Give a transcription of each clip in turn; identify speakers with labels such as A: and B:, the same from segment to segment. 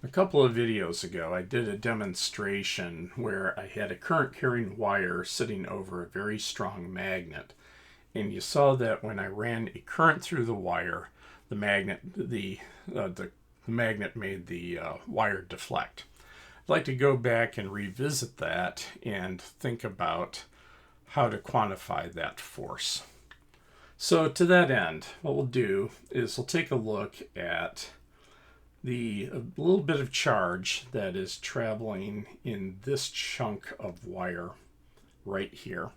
A: A couple of videos ago, I did a demonstration where I had a current carrying wire sitting over a very strong magnet. And you saw that when I ran a current through the wire, the magnet made the wire deflect. I'd like to go back and revisit that and think about how to quantify that force. So to that end, what we'll do is we'll take a look at a little bit of charge that is traveling in this chunk of wire right here.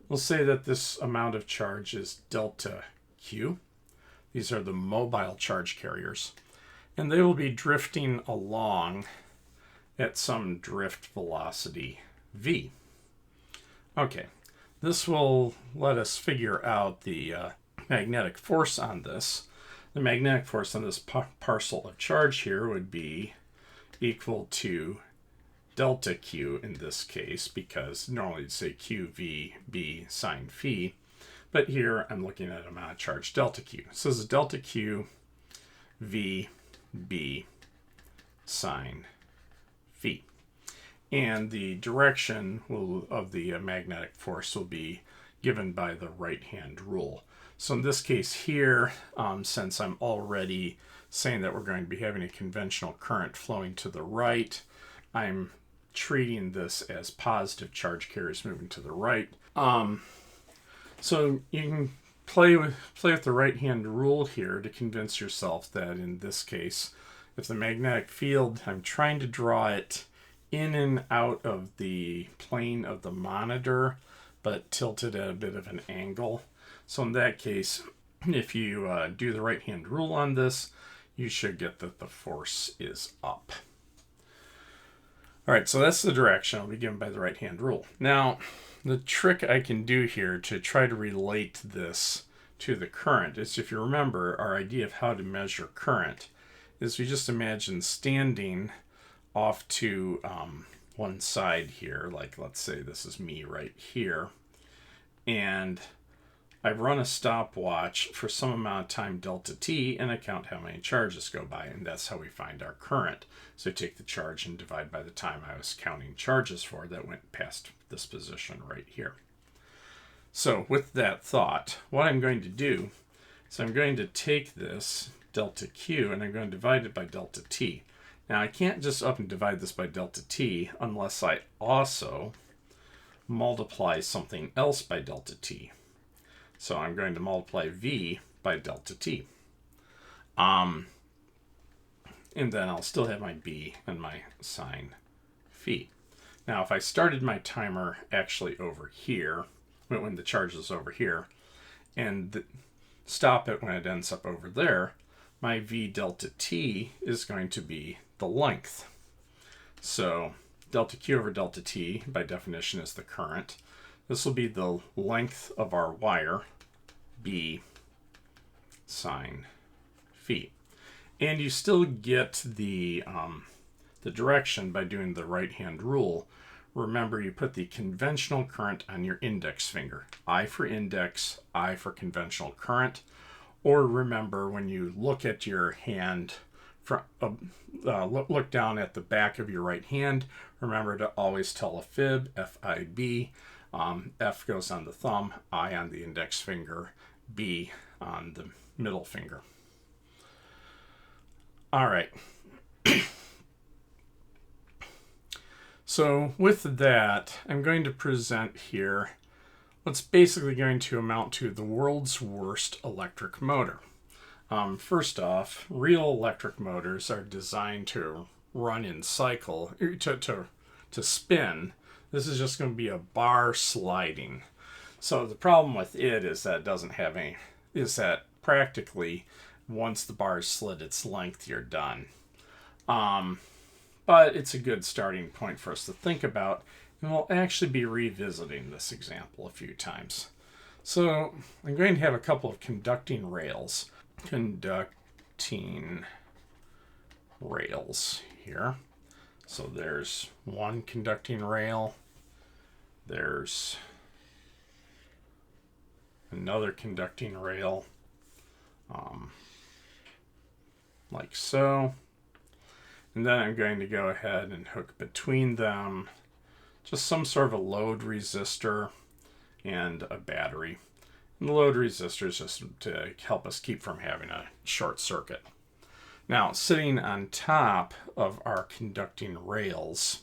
A: We'll say that this amount of charge is delta Q. These are the mobile charge carriers, and they will be drifting along at some drift velocity v. Okay, this will let us figure out the magnetic force on this. The magnetic force on this parcel of charge here would be equal to delta Q in this case, because normally you'd say QVB sine phi, but here I'm looking at amount of charge delta Q. So this is delta Q VB sine phi. And the direction of the magnetic force will be given by the right-hand rule. So in this case here, since I'm already saying that we're going to be having a conventional current flowing to the right, I'm treating this as positive charge carriers moving to the right. So you can play with the right-hand rule here to convince yourself that in this case, if the magnetic field, I'm trying to draw it in and out of the plane of the monitor, but tilted at a bit of an angle. So in that case, if you do the right-hand rule on this, you should get that the force is up. All right, so that's the direction I'll be given by the right-hand rule. Now, the trick I can do here to try to relate this to the current is, if you remember, our idea of how to measure current is we just imagine standing off to one side here, like let's say this is me right here, and I run a stopwatch for some amount of time delta t and I count how many charges go by, and that's how we find our current. So take the charge and divide by the time I was counting charges for that went past this position right here. So with that thought, what I'm going to do is I'm going to take this delta q and I'm going to divide it by delta t. Now I can't just up and divide this by delta t unless I also multiply something else by delta t. So I'm going to multiply v by delta t. And then I'll still have my b and my sine phi. Now if I started my timer actually over here, when the charge is over here, and stop it when it ends up over there, my v delta t is going to be the length. So delta q over delta t by definition is the current. This will be the length of our wire, b sine phi. And you still get the direction by doing the right-hand rule. Remember, you put the conventional current on your index finger. I for index, I for conventional current. Or remember, when you look at your hand, look down at the back of your right hand, remember to always tell a fib, F-I-B. F goes on the thumb, I on the index finger, B on the middle finger. All right. So with that, I'm going to present here what's basically going to amount to the world's worst electric motor. First off, real electric motors are designed to run in cycle, to spin. This is just going to be a bar sliding. So the problem with it is that it doesn't have any, is that practically once the bar is slid its length, you're done. But it's a good starting point for us to think about, and we'll actually be revisiting this example a few times. So I'm going to have a couple of conducting rails. Conducting rails here. So there's one conducting rail. There's another conducting rail, like so. And then I'm going to go ahead and hook between them just some sort of a load resistor and a battery. And the load resistor is just to help us keep from having a short circuit. Now, sitting on top of our conducting rails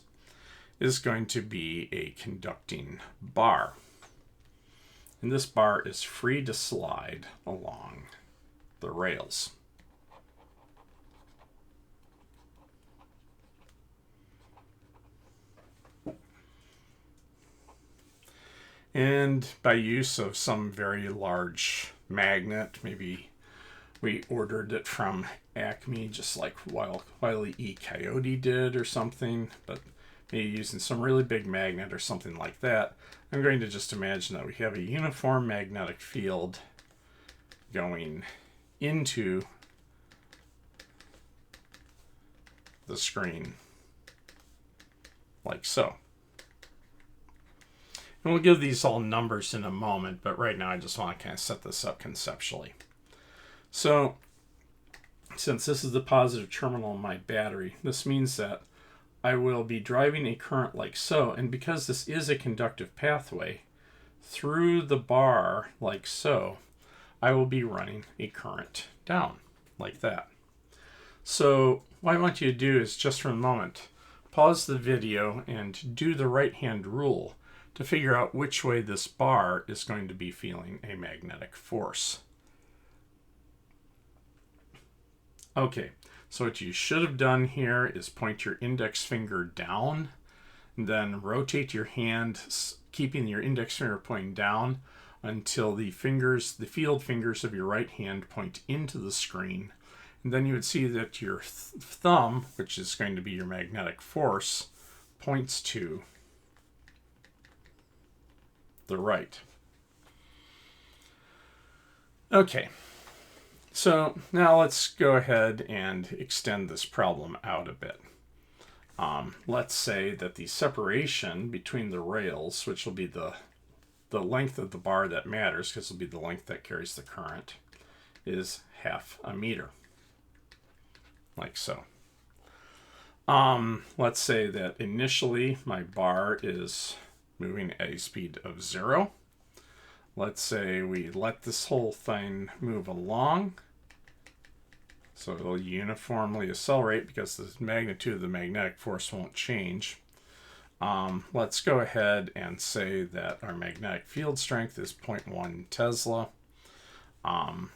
A: is going to be a conducting bar. And this bar is free to slide along the rails. And by use of some very large magnet, maybe we ordered it from Acme, just like Wile E. Coyote did or something, but maybe using some really big magnet or something like that, I'm going to just imagine that we have a uniform magnetic field going into the screen, like so. And we'll give these all numbers in a moment, but right now I just want to kind of set this up conceptually. So, since this is the positive terminal of my battery, this means that I will be driving a current like so, and because this is a conductive pathway, through the bar like so, I will be running a current down, like that. So, what I want you to do is, just for a moment, pause the video and do the right-hand rule to figure out which way this bar is going to be feeling a magnetic force. Okay, so what you should have done here is point your index finger down, and then rotate your hand, keeping your index finger pointing down until the field fingers of your right hand point into the screen. And then you would see that your thumb, which is going to be your magnetic force, points to the right. Okay, so now let's go ahead and extend this problem out a bit. Let's say that the separation between the rails, which will be the length of the bar that matters, because it'll be the length that carries the current, is 0.5 meters, like so. Let's say that initially my bar is moving at a speed of 0. Let's say we let this whole thing move along, so it'll uniformly accelerate because the magnitude of the magnetic force won't change. Let's go ahead and say that our magnetic field strength is 0.1 Tesla.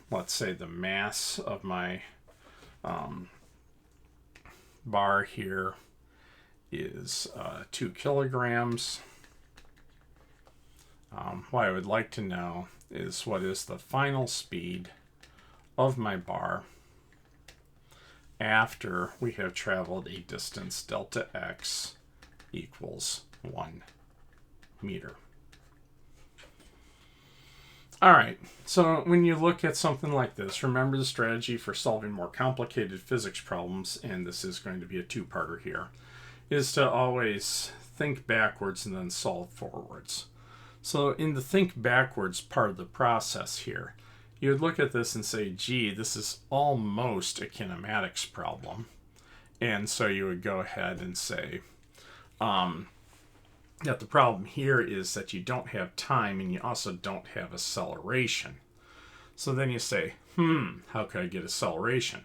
A: Let's say the mass of my bar here is 2 kilograms. What I would like to know is what is the final speed of my bar after we have traveled a distance delta x equals 1 meter. All right, so when you look at something like this, remember the strategy for solving more complicated physics problems, and this is going to be a two-parter here, is to always think backwards and then solve forwards. So in the think backwards part of the process here, you would look at this and say, gee, this is almost a kinematics problem. And so you would go ahead and say that the problem here is that you don't have time and you also don't have acceleration. So then you say, how could I get acceleration?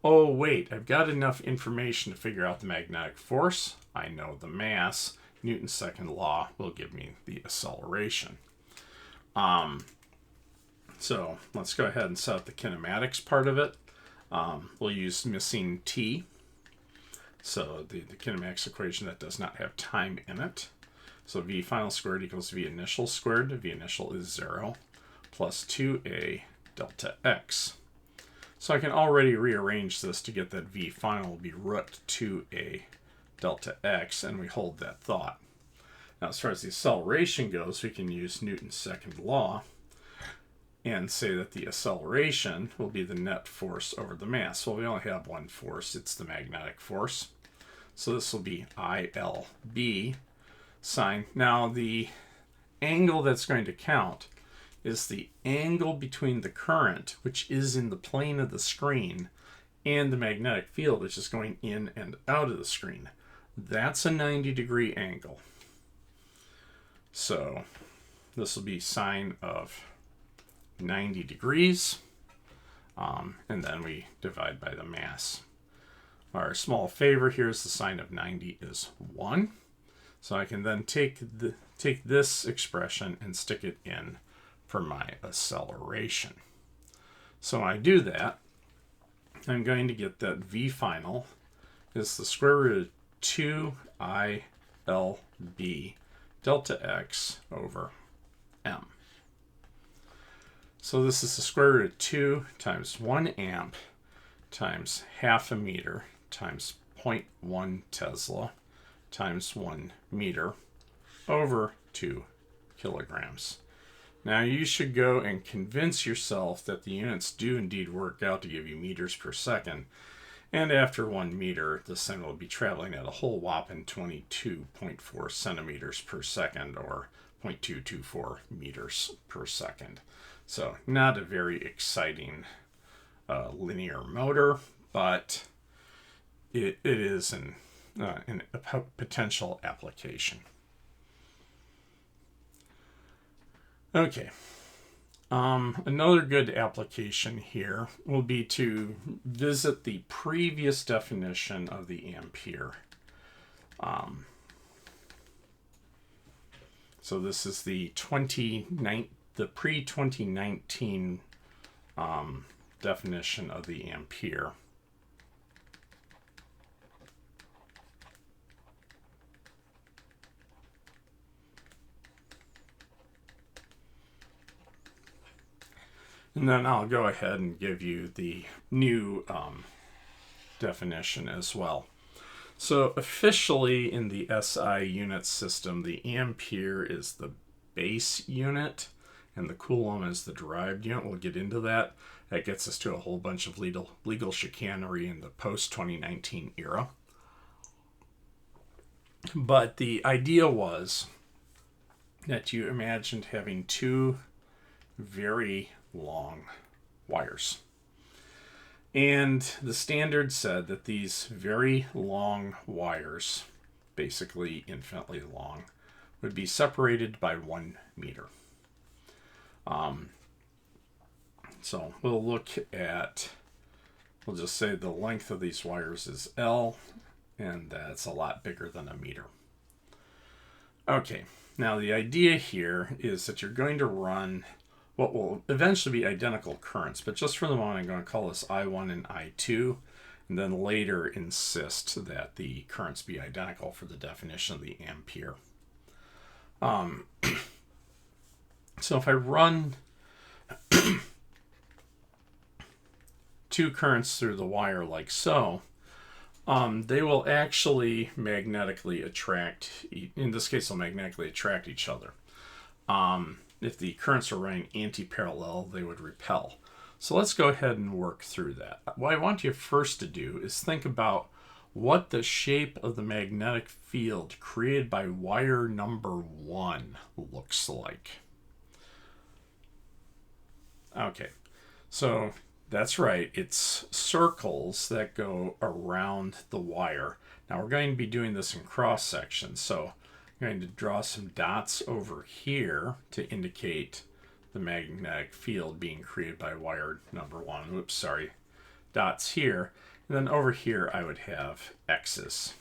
A: Oh, wait, I've got enough information to figure out the magnetic force. I know the mass. Newton's second law will give me the acceleration. So let's go ahead and set up the kinematics part of it. We'll use missing t. So the kinematics equation that does not have time in it. So v final squared equals v initial squared. V initial is 0 plus 2a delta x. So I can already rearrange this to get that v final will be root 2a delta x, and we hold that thought. Now, as far as the acceleration goes, we can use Newton's second law and say that the acceleration will be the net force over the mass. Well, we only have one force. It's the magnetic force. So this will be ILB sine. Now, the angle that's going to count is the angle between the current, which is in the plane of the screen, and the magnetic field, which is going in and out of the screen. That's a 90-degree angle. So this will be sine of 90 degrees, and then we divide by the mass. Our small favor here is the sine of 90 is 1. So I can then take this expression and stick it in for my acceleration. So when I do that, I'm going to get that V final is the square root of 2ILB delta x over m. So this is the square root of 2 times 1 amp times half a meter times 0.1 Tesla times 1 meter over 2 kilograms. Now you should go and convince yourself that the units do indeed work out to give you meters per second. And after 1 meter, the sun will be traveling at a whole whopping 22.4 centimeters per second, or 0.224 meters per second. So not a very exciting linear motor, but it is a potential application. Okay. Another good application here will be to visit the previous definition of the ampere. So this is the pre-2019 definition of the ampere. And then I'll go ahead and give you the new definition as well. So officially in the SI unit system, the ampere is the base unit and the coulomb is the derived unit. We'll get into that. That gets us to a whole bunch of legal chicanery in the post-2019 era. But the idea was that you imagined having two very long wires. And the standard said that these very long wires, basically infinitely long, would be separated by 1 meter. So we'll just say the length of these wires is L, and that's a lot bigger than a meter. Okay, now the idea here is that you're going to run what will eventually be identical currents, but just for the moment I'm going to call this I1 and I2, and then later insist that the currents be identical for the definition of the ampere. So if I run two currents through the wire like so, they will actually magnetically attract, in this case they'll magnetically attract each other. If the currents are running anti-parallel, they would repel. So let's go ahead and work through that. What I want you first to do is think about what the shape of the magnetic field created by wire number 1 looks like. Okay, so that's right, it's circles that go around the wire. Now we're going to be doing this in cross section, so I'm going to draw some dots over here to indicate the magnetic field being created by wire number 1. Oops, sorry. Dots here. And then over here I would have X's.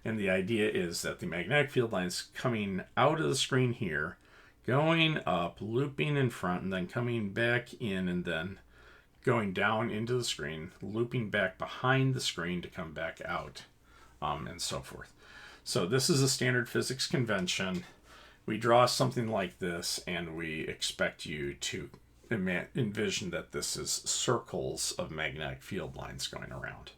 A: And the idea is that the magnetic field line's coming out of the screen here, going up, looping in front, and then coming back in, and then going down into the screen, looping back behind the screen to come back out, and so forth. So this is a standard physics convention. We draw something like this, and we expect you to envision that this is circles of magnetic field lines going around.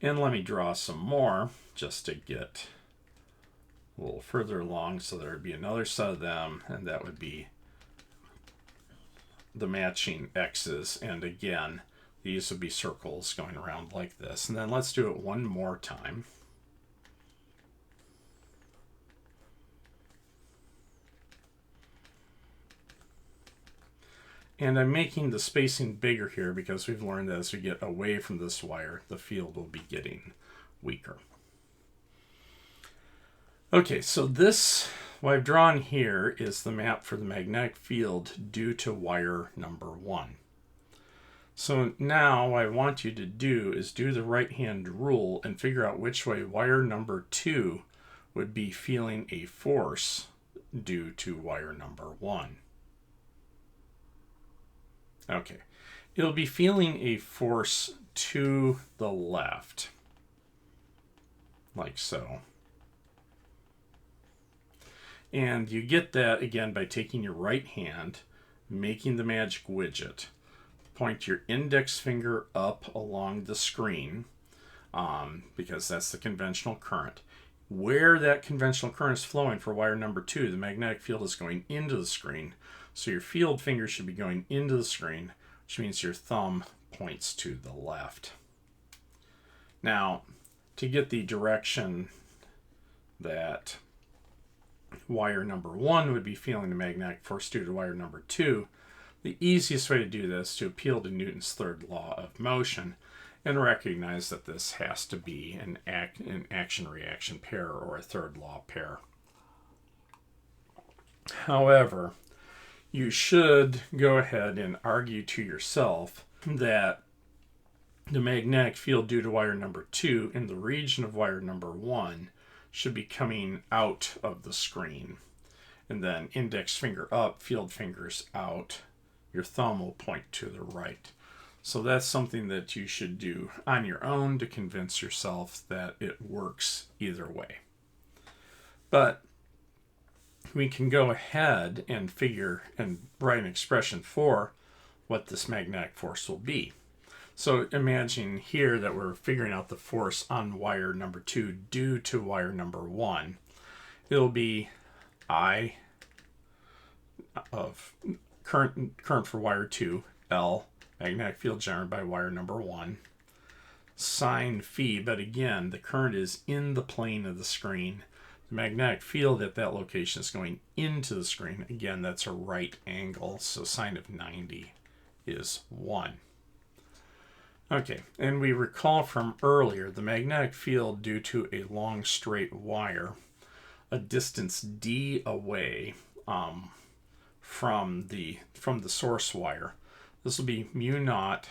A: And let me draw some more just to get a little further along. So there would be another set of them, and that would be the matching X's. And again, these would be circles going around like this. And then let's do it one more time. And I'm making the spacing bigger here because we've learned that as we get away from this wire, the field will be getting weaker. Okay, so this, what I've drawn here is the map for the magnetic field due to wire number 1. So now what I want you to do is do the right-hand rule and figure out which way wire number 2 would be feeling a force due to wire number 1. Okay, it'll be feeling a force to the left, like so. And you get that, again, by taking your right hand, making the magic widget, point your index finger up along the screen, because that's the conventional current. Where that conventional current is flowing for wire number 2, the magnetic field is going into the screen. So your field finger should be going into the screen, which means your thumb points to the left. Now, to get the direction that wire number 1 would be feeling the magnetic force due to wire number 2, the easiest way to do this is to appeal to Newton's third law of motion and recognize that this has to be an action-reaction pair or a third law pair. However, you should go ahead and argue to yourself that the magnetic field due to wire number 2 in the region of wire number 1 should be coming out of the screen. And then index finger up, field fingers out. Your thumb will point to the right. So that's something that you should do on your own to convince yourself that it works either way. But we can go ahead and figure and write an expression for what this magnetic force will be. So imagine here that we're figuring out the force on wire number 2 due to wire number 1. It'll be I of current for wire 2, L, magnetic field generated by wire number 1, sine phi, but again, the current is in the plane of the screen. The magnetic field at that location is going into the screen. Again, that's a right angle, so sine of 90 is 1. Okay, and we recall from earlier, the magnetic field due to a long straight wire, a distance d away from the source wire. This will be mu naught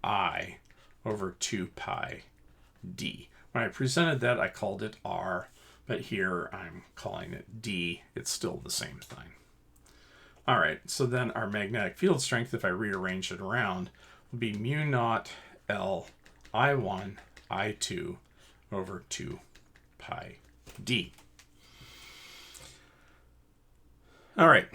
A: I over 2 pi d. When I presented that, I called it r, but here I'm calling it d. It's still the same thing. All right, so then our magnetic field strength, if I rearrange it around, will be mu naught L I1 I2 over 2 pi d. All right.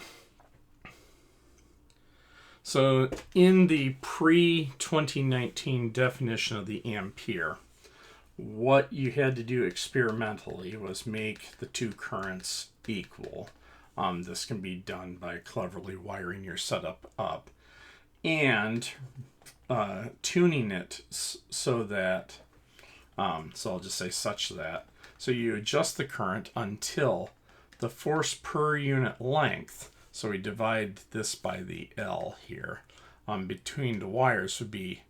A: So in the pre-2019 definition of the ampere, what you had to do experimentally was make the two currents equal. This can be done by cleverly wiring your setup up and tuning it so that, so I'll just say such that, so you adjust the current until the force per unit length, so we divide this by the L here, between the wires would be,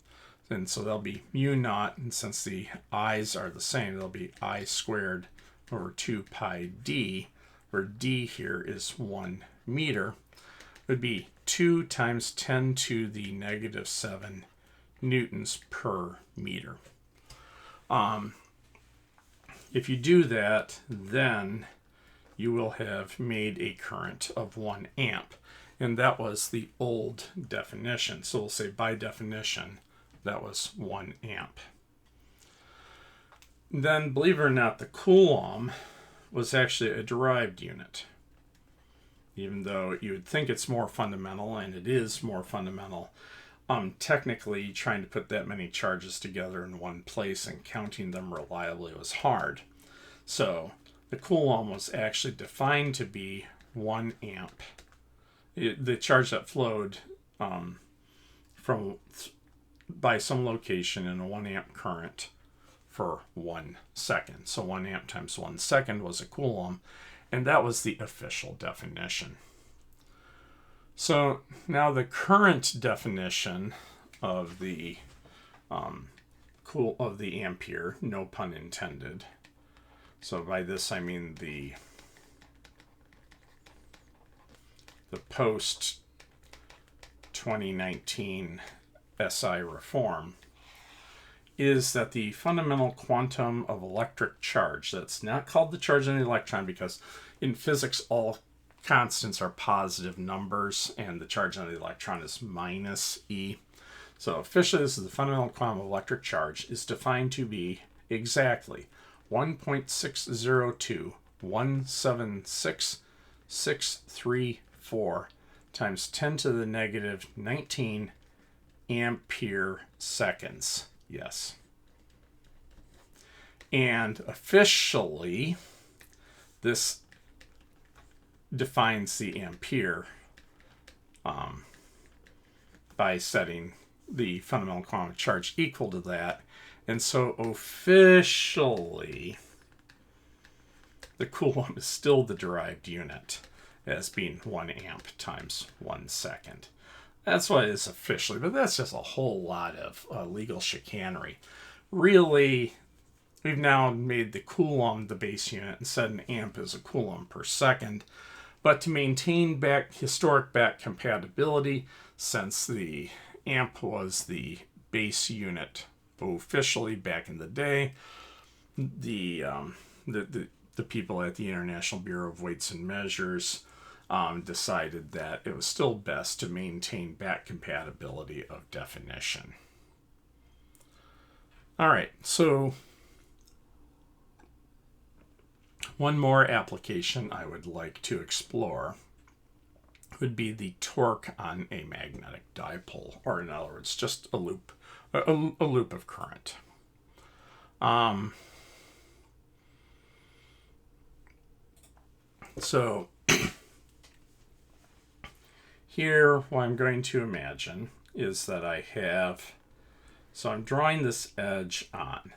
A: and so there'll be mu naught, and since the I's are the same, there'll be I squared over 2 pi d, where d here is 1 meter, would be 2 times 10 to the negative 7 newtons per meter. If you do that, then you will have made a current of 1 amp. And that was the old definition. So we'll say by definition, that was 1 amp. Then, believe it or not, the coulomb was actually a derived unit. Even though you would think it's more fundamental, and it is more fundamental, technically trying to put that many charges together in one place and counting them reliably was hard. So the coulomb was actually defined to be 1 amp. The charge that flowed by some location in a 1 amp current for 1 second. So 1 amp times 1 second was a coulomb, and that was the official definition. So now the current definition of the ampere, no pun intended. So by this I mean the post 2019 SI reform, is that the fundamental quantum of electric charge, that's not called the charge on the electron because in physics all constants are positive numbers and the charge on the electron is minus E. So officially this is the fundamental quantum of electric charge, is defined to be exactly 1.602176634 times 10 to the negative 19 ampere seconds. Yes. And officially, this defines the ampere by setting the fundamental quantum of charge equal to that. And so officially, the coulomb is still the derived unit as being 1 amp times 1 second. That's what it is officially, but that's just a whole lot of legal chicanery. Really, we've now made the coulomb the base unit and said an amp is a coulomb per second. But to maintain historic back compatibility, since the amp was the base unit officially back in the day, the people at the International Bureau of Weights and Measures decided that it was still best to maintain back compatibility of definition. All right, so one more application I would like to explore would be the torque on a magnetic dipole, or in other words, just a loop of current. So here, what I'm going to imagine is that so I'm drawing this edge on.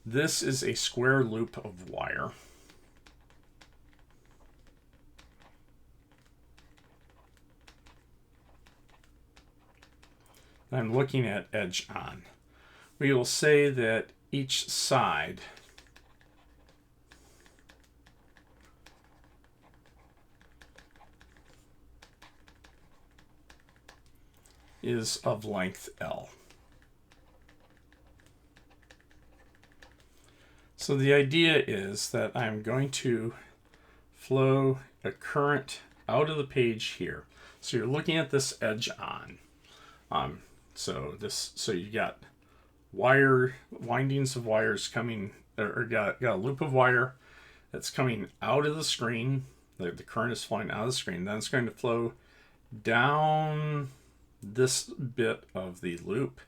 A: This is a square loop of wire. I'm looking at edge on. We will say that each side is of length L. So the idea is that I'm going to flow a current out of the page here. So you're looking at this edge on. So you got windings of wires coming, or got a loop of wire that's coming out of the screen. The current is flowing out of the screen. Then it's going to flow down this bit of the loop.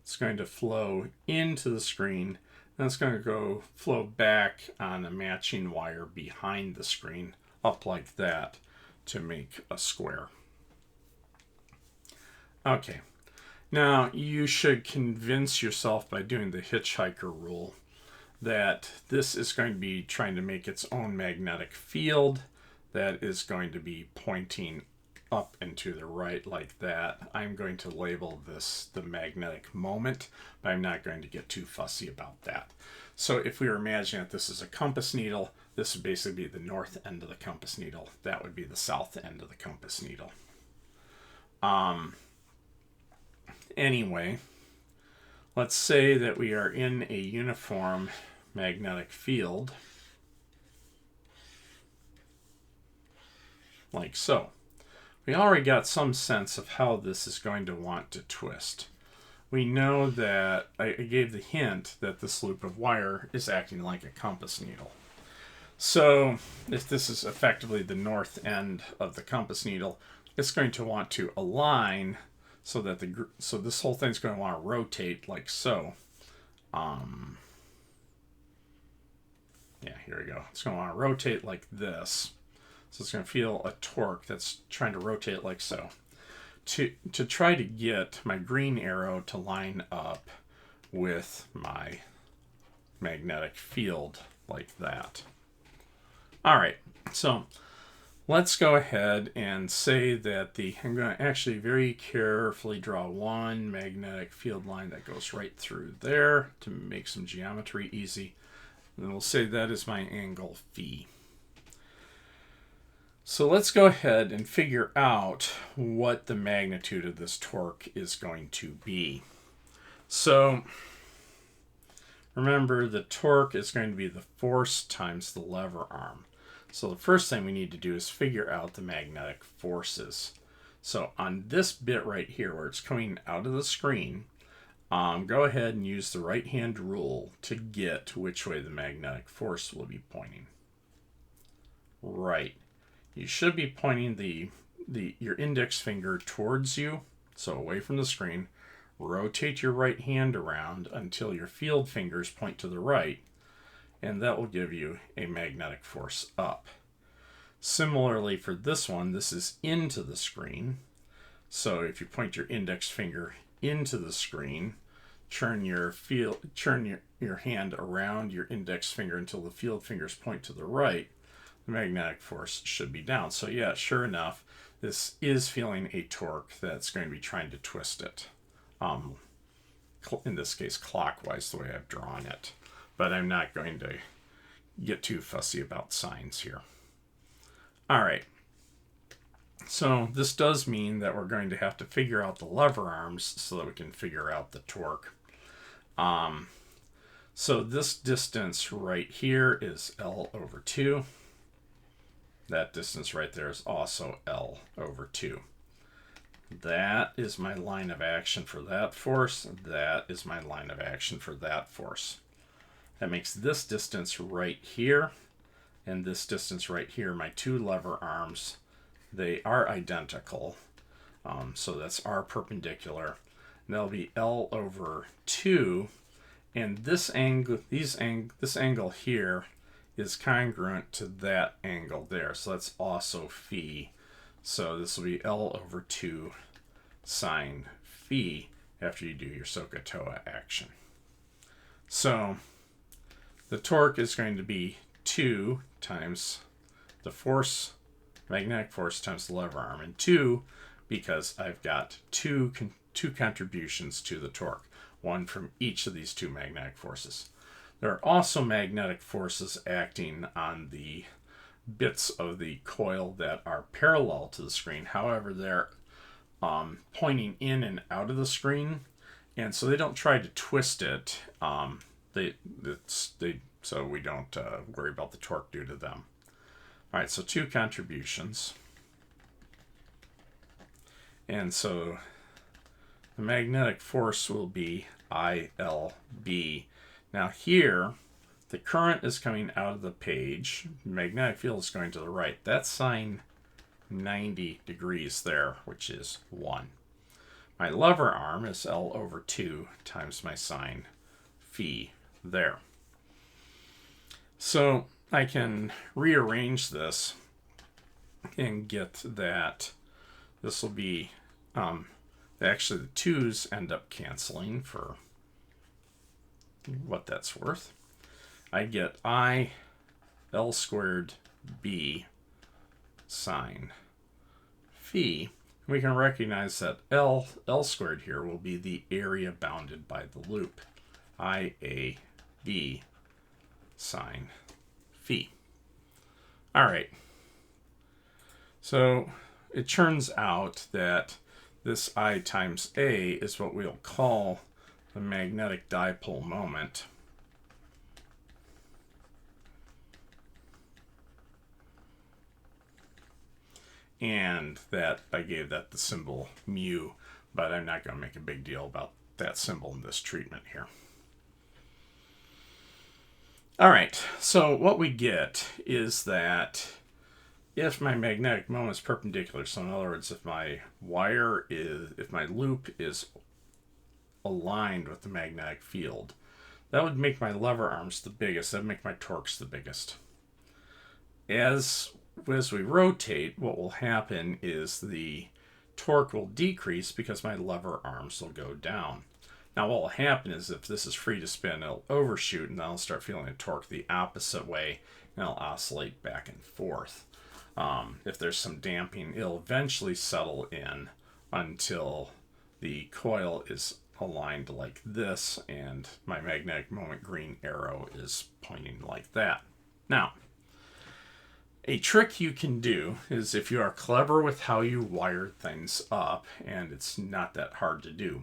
A: It's going to flow into the screen. Then it's going to flow back on a matching wire behind the screen, up like that, to make a square. Okay. Now, you should convince yourself by doing the hitchhiker rule that this is going to be trying to make its own magnetic field that is going to be pointing up and to the right like that. I'm going to label this the magnetic moment, but I'm not going to get too fussy about that. So if we were imagining that this is a compass needle, this would basically be the north end of the compass needle. That would be the south end of the compass needle. Anyway, let's say that we are in a uniform magnetic field, like so. We already got some sense of how this is going to want to twist. We know that I gave the hint that this loop of wire is acting like a compass needle. So if this is effectively the north end of the compass needle, it's going to want to align so that this whole thing's going to want to rotate like so. Yeah, here we go. It's going to want to rotate like this. So it's going to feel a torque that's trying to rotate like so. To try to get my green arrow to line up with my magnetic field like that. All right, so let's go ahead and say that I'm going to actually very carefully draw one magnetic field line that goes right through there to make some geometry easy. And we'll say that is my angle phi. So let's go ahead and figure out what the magnitude of this torque is going to be. So remember, the torque is going to be the force times the lever arm. So the first thing we need to do is figure out the magnetic forces. So on this bit right here where it's coming out of the screen, go ahead and use the right hand rule to get which way the magnetic force will be pointing. Right. You should be pointing your index finger towards you, so away from the screen. Rotate your right hand around until your field fingers point to the right, and that will give you a magnetic force up. Similarly for this one, this is into the screen. So if you point your index finger into the screen, turn your hand around your index finger until the field fingers point to the right, the magnetic force should be down. So yeah, sure enough, this is feeling a torque that's going to be trying to twist it. In this case, clockwise, the way I've drawn it. But I'm not going to get too fussy about signs here. All right. So this does mean that we're going to have to figure out the lever arms so that we can figure out the torque. So this distance right here is L over 2. That distance right there is also L over 2. That is my line of action for that force. That is my line of action for that force. That makes this distance right here and this distance right here my two lever arms. They are identical. So that's R perpendicular. And that'll be L over 2. And this angle, this angle here is congruent to that angle there. So that's also phi. So this will be L over 2 sine phi after you do your SOHCAHTOA action. So the torque is going to be 2 times the force, magnetic force times the lever arm, and 2 because I've got two contributions to the torque, one from each of these two magnetic forces. There are also magnetic forces acting on the bits of the coil that are parallel to the screen. However, they're pointing in and out of the screen, and so they don't try to twist it. So we don't worry about the torque due to them. All right, so two contributions. And so the magnetic force will be ILB. Now here, the current is coming out of the page. The magnetic field is going to the right. That's sine 90 degrees there, which is 1. My lever arm is L over 2 times my sine phi there. So I can rearrange this and get that this will be, actually the 2's end up canceling for what that's worth. I get I L squared B sine phi. We can recognize that L squared here will be the area bounded by the loop. IAB sine phi. All right. So it turns out that this I times A is what we'll call the magnetic dipole moment. And that I gave that the symbol mu, but I'm not going to make a big deal about that symbol in this treatment here. All right, so what we get is that if my magnetic moment is perpendicular, so in other words, if my loop is aligned with the magnetic field, that would make my lever arms the biggest. That would make my torques the biggest. As we rotate, what will happen is the torque will decrease because my lever arms will go down. Now what will happen is if this is free to spin, it'll overshoot and then I'll start feeling a torque the opposite way and it'll oscillate back and forth. If there's some damping, it'll eventually settle in until the coil is aligned like this and my magnetic moment green arrow is pointing like that. Now, a trick you can do is, if you are clever with how you wire things up, and it's not that hard to do,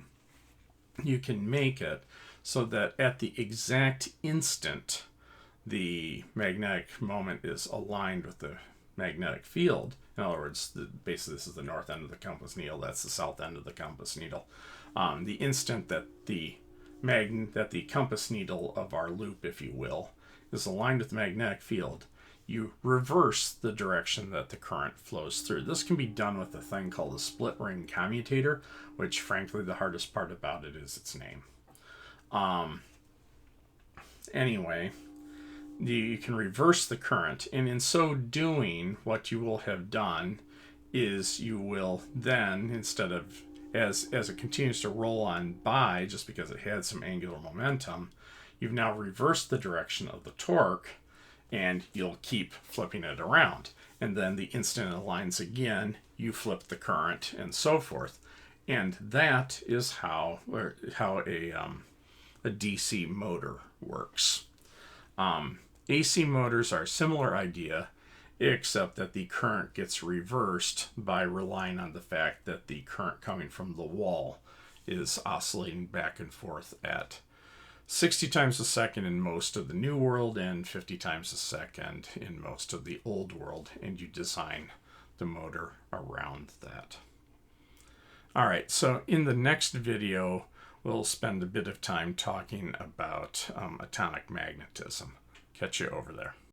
A: you can make it so that at the exact instant the magnetic moment is aligned with the magnetic field. In other words, basically this is the north end of the compass needle, that's the south end of the compass needle. The instant that the compass needle of our loop, if you will, is aligned with the magnetic field, you reverse the direction that the current flows through. This can be done with a thing called a split ring commutator, which frankly the hardest part about it is its name. Anyway, you can reverse the current, and in so doing, what you will have done is you will then, instead of, as it continues to roll on by, just because it had some angular momentum, you've now reversed the direction of the torque, and you'll keep flipping it around. And then the instant it aligns again, you flip the current, and so forth. And that is how a DC motor works. AC motors are a similar idea, except that the current gets reversed by relying on the fact that the current coming from the wall is oscillating back and forth at 60 times a second in most of the New World and 50 times a second in most of the Old World, and you design the motor around that. All right, so in the next video, we'll spend a bit of time talking about atomic magnetism. Catch you over there.